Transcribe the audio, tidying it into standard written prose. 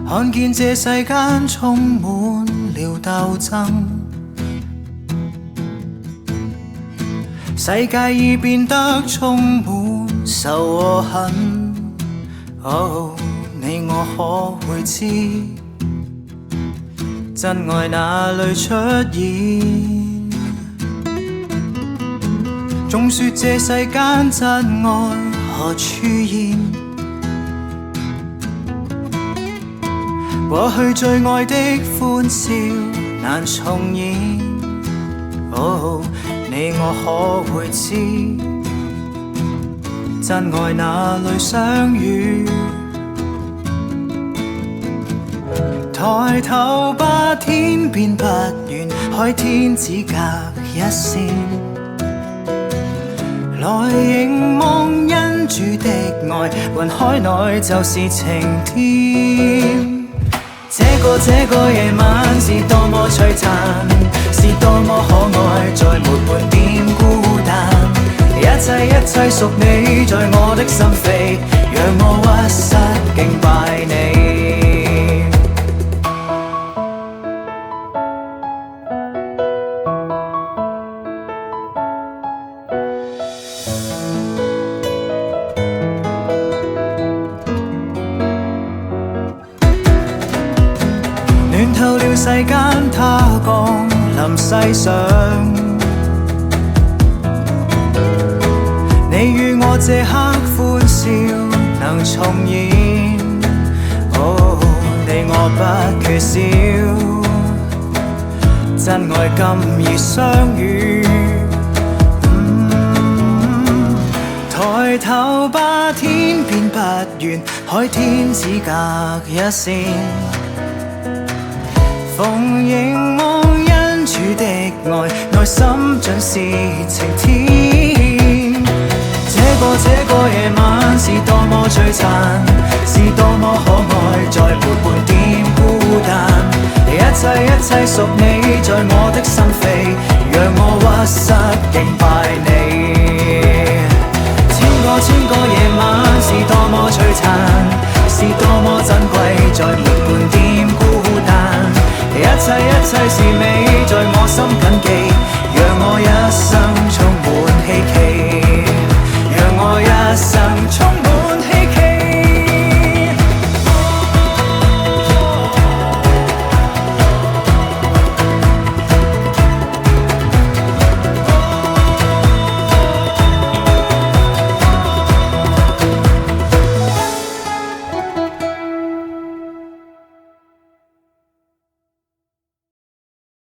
看見這世間充滿了鬥爭，世界已變得充滿仇和恨。你我可會知真愛哪裏出現？總說這世間真愛何處現？過去最愛的歡笑難重現。你我可會知真愛哪裏相遇？抬頭吧，天邊不遠，海天只隔一線。來凝望恩主的愛，雲海內就是晴天。這個夜晚是多麼璀璨，是多麼可愛，再沒半點孤單。一切屬你，在我的心扉，讓我屈膝敬拜你。暖透了世間，他降臨世上。你與我這刻歡笑能重現，你我不缺少，真愛今已相遇。抬頭吧，天邊不遠，海天只隔一線。逢凝望恩主的愛，內心盡是晴天。這個夜晚是多麼璀璨，是多麼可愛，再沒半點孤單。一切屬你，在我的心扉，讓我屈膝敬拜你。千個夜晚是多麼璀璨，是多麼珍貴，再沒半點孤單。一切是美，在我心